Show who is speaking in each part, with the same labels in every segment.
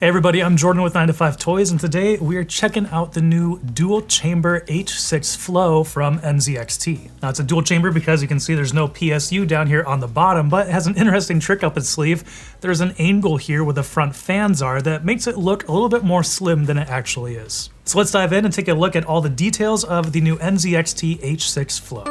Speaker 1: Hey everybody, I'm Jordan with 9 to 5 Toys, and today we are checking out the new dual chamber H6 Flow from NZXT. Now it's a dual chamber because you can see there's no PSU down here on the bottom, but it has an interesting trick up its sleeve. There's an angle here where the front fans are that makes it look a little bit more slim than it actually is. So let's dive in and take a look at all the details of the new NZXT H6 Flow.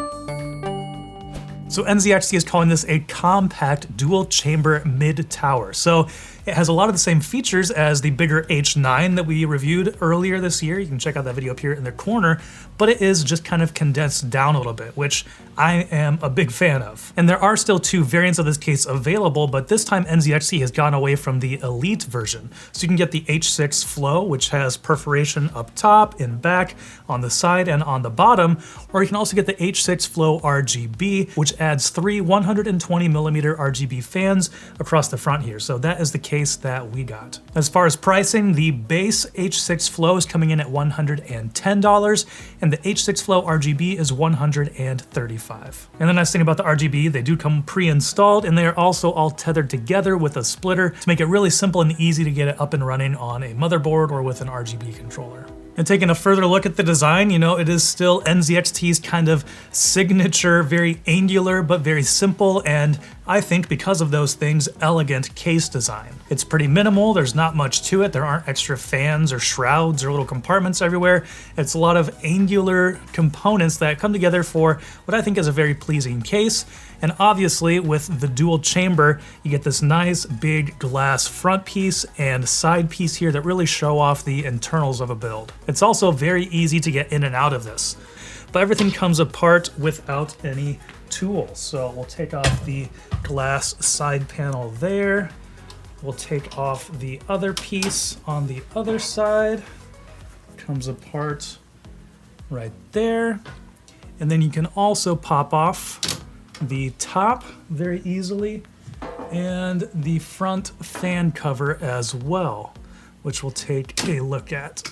Speaker 1: So NZXT is calling this a compact dual chamber mid tower. So it has a lot of the same features as the bigger H9 that we reviewed earlier this year. You can check out that video up here in the corner, but it is just kind of condensed down a little bit, which I am a big fan of. And there are still two variants of this case available, but this time NZXT has gone away from the Elite version. So you can get the H6 Flow, which has perforation up top, in back, on the side, and on the bottom, or you can also get the H6 Flow RGB, which adds three 120mm RGB fans across the front here. So that is the case that we got. As far as pricing, the base H6 Flow is coming in at $110, and the H6 Flow RGB is $135. And the nice thing about the RGB, they do come pre-installed, and they are also all tethered together with a splitter to make it really simple and easy to get it up and running on a motherboard or with an RGB controller. And taking a further look at the design, you know, it is still NZXT's kind of signature, very angular, but very simple, and I think because of those things, elegant case design. It's pretty minimal, there's not much to it, there aren't extra fans or shrouds or little compartments everywhere. It's a lot of angular components that come together for what I think is a very pleasing case. And obviously with the dual chamber, you get this nice big glass front piece and side piece here that really show off the internals of a build. It's also very easy to get in and out of this, but everything comes apart without any tools. So we'll take off the glass side panel there. We'll take off the other piece on the other side. Comes apart right there. And then you can also pop off the top very easily and the front fan cover as well, which we'll take a look at.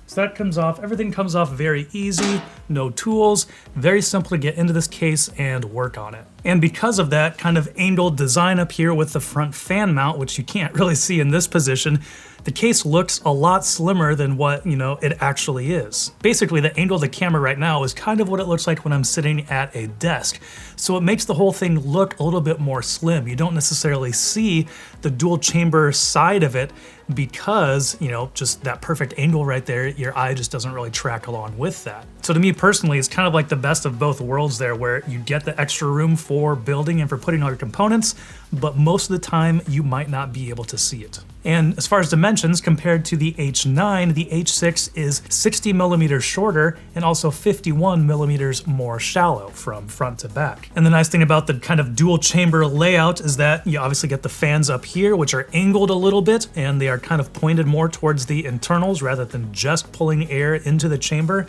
Speaker 1: So that comes off, everything comes off very easy, no tools, very simple to get into this case and work on it. And because of that kind of angled design up here with the front fan mount, which you can't really see in this position, the case looks a lot slimmer than what, you know, it actually is. Basically, the angle of the camera right now is kind of what it looks like when I'm sitting at a desk. So it makes the whole thing look a little bit more slim. You don't necessarily see the dual chamber side of it because, you know, just that perfect angle right there, your eye just doesn't really track along with that. So to me personally, it's kind of like the best of both worlds there, where you get the extra room for building and for putting all your components, but most of the time you might not be able to see it. And as far as dimensions, compared to the H9, the H6 is 60mm shorter and also 51mm more shallow from front to back. And the nice thing about the kind of dual chamber layout is that you obviously get the fans up here, which are angled a little bit, and they are kind of pointed more towards the internals rather than just pulling air into the chamber.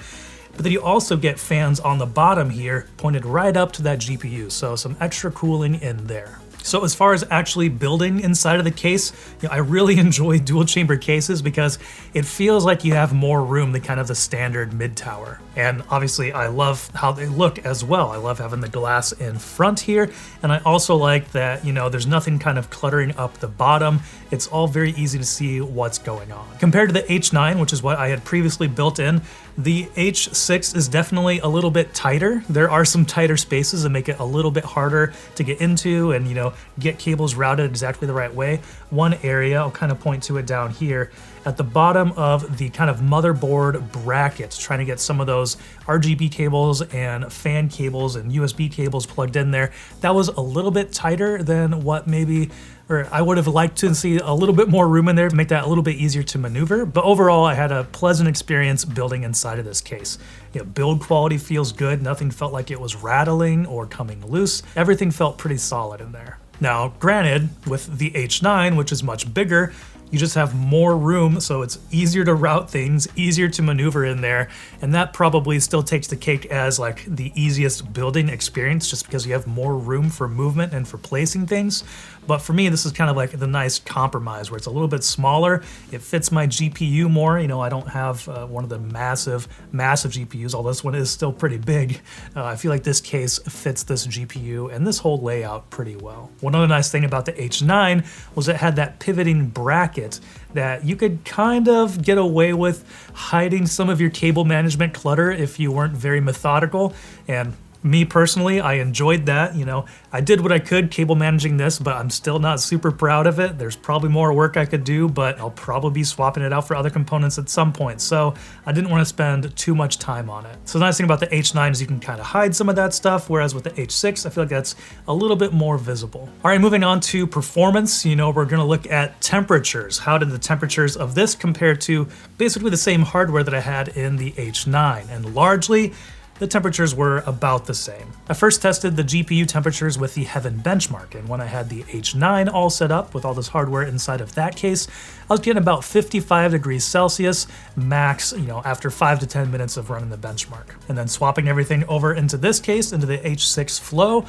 Speaker 1: But then you also get fans on the bottom here pointed right up to that GPU, so some extra cooling in there. So as far as actually building inside of the case, you know, I really enjoy dual chamber cases because it feels like you have more room than kind of the standard mid tower. And obviously I love how they look as well. I love having the glass in front here. And I also like that, you know, there's nothing kind of cluttering up the bottom. It's all very easy to see what's going on. Compared to the H9, which is what I had previously built in, the H6 is definitely a little bit tighter. There are some tighter spaces that make it a little bit harder to get into and, you know, get cables routed exactly the right way. One area, I'll kind of point to it down here, at the bottom of the kind of motherboard brackets, trying to get some of those RGB cables and fan cables and USB cables plugged in there. That was a little bit tighter than what maybe, or I would have liked to see a little bit more room in there to make that a little bit easier to maneuver. But overall, I had a pleasant experience building inside of this case. You know, build quality feels good. Nothing felt like it was rattling or coming loose. Everything felt pretty solid in there. Now, granted, with the H9, which is much bigger, you just have more room, so it's easier to route things, easier to maneuver in there, and that probably still takes the cake as like the easiest building experience just because you have more room for movement and for placing things. But for me, this is kind of like the nice compromise where it's a little bit smaller. It fits my GPU more. You know, I don't have one of the massive GPUs, although this one is still pretty big. I feel like this case fits this GPU and this whole layout pretty well. One other nice thing about the H9 was it had that pivoting bracket that you could kind of get away with hiding some of your cable management clutter if you weren't very methodical. And me personally, I enjoyed that. You know, I did what I could cable managing this, but I'm still not super proud of it. There's probably more work I could do, but I'll probably be swapping it out for other components at some point. So I didn't want to spend too much time on it. So the nice thing about the H9 is you can kind of hide some of that stuff, whereas with the H6, I feel like that's a little bit more visible. All right, moving on to performance, you know, we're gonna look at temperatures. How did the temperatures of this compare to basically the same hardware that I had in the H9? And largely, the temperatures were about the same. I first tested the GPU temperatures with the Heaven benchmark, and when I had the H9 all set up with all this hardware inside of that case, I was getting about 55 degrees Celsius max, you know, after 5 to 10 minutes of running the benchmark. And then swapping everything over into this case, into the H6 Flow,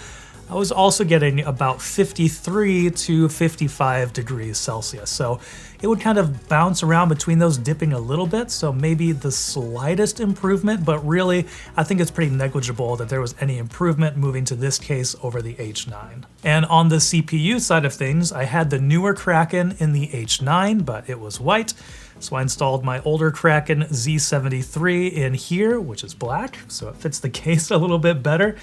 Speaker 1: I was also getting about 53 to 55 degrees Celsius. So it would kind of bounce around between those, dipping a little bit. So maybe the slightest improvement, but really I think it's pretty negligible that there was any improvement moving to this case over the H9. And on the CPU side of things, I had the newer Kraken in the H9, but it was white. So I installed my older Kraken Z73 in here, which is black. So it fits the case a little bit better.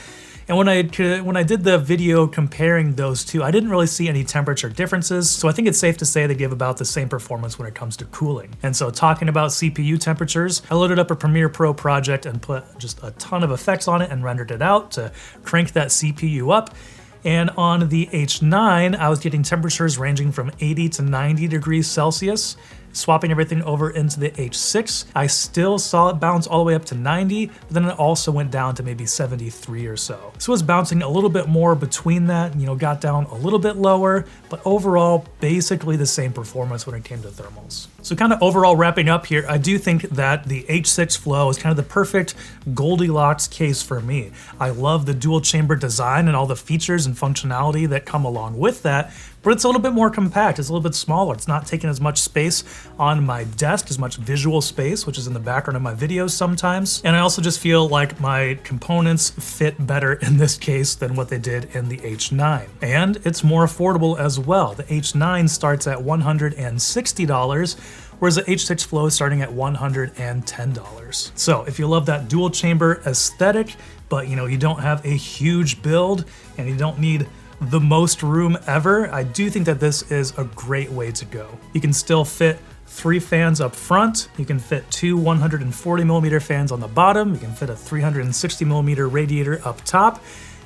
Speaker 1: And when I did the video comparing those two, I didn't really see any temperature differences, so I think it's safe to say they give about the same performance when it comes to cooling. And so talking about CPU temperatures, I loaded up a Premiere Pro project and put just a ton of effects on it and rendered it out to crank that CPU up. And on the H9, I was getting temperatures ranging from 80 to 90 degrees Celsius. Swapping everything over into the H6, I still saw it bounce all the way up to 90, but then it also went down to maybe 73 or so. So it was bouncing a little bit more between that, you know, got down a little bit lower, but overall, basically the same performance when it came to thermals. So kind of overall wrapping up here, I do think that the H6 Flow is kind of the perfect Goldilocks case for me. I love the dual chamber design and all the features and functionality that come along with that, but it's a little bit more compact, it's a little bit smaller. It's not taking as much space on my desk, as much visual space, which is in the background of my videos sometimes. And I also just feel like my components fit better in this case than what they did in the H9. And it's more affordable as well. The H9 starts at $160, whereas the H6 Flow is starting at $110. So if you love that dual chamber aesthetic, but you know, you don't have a huge build and you don't need the most room ever, I do think that this is a great way to go. You can still fit 3 fans up front, you can fit 2 140mm fans on the bottom, you can fit a 360mm radiator up top,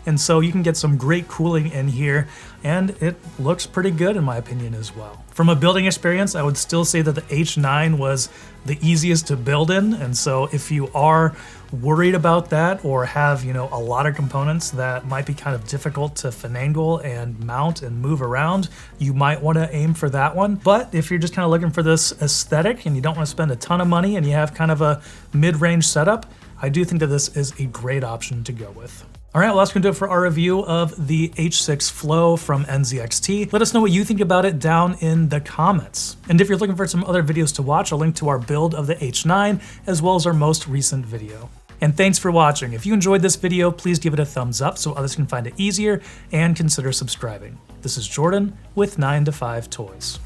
Speaker 1: and so you can get some great cooling in here, and it looks pretty good in my opinion as well. From a building experience, I would still say that the H9 was the easiest to build in, and so if you are worried about that or have, you know, a lot of components that might be kind of difficult to finagle and mount and move around, you might want to aim for that one. But if you're just kind of looking for this aesthetic and you don't want to spend a ton of money and you have kind of a mid-range setup, I do think that this is a great option to go with. All right, well, that's gonna do it for our review of the H6 Flow from NZXT. Let us know what you think about it down in the comments. And if you're looking for some other videos to watch, I'll link to our build of the H9 as well as our most recent video. And thanks for watching. If you enjoyed this video, please give it a thumbs up so others can find it easier and consider subscribing. This is Jordan with 9 to 5 Toys.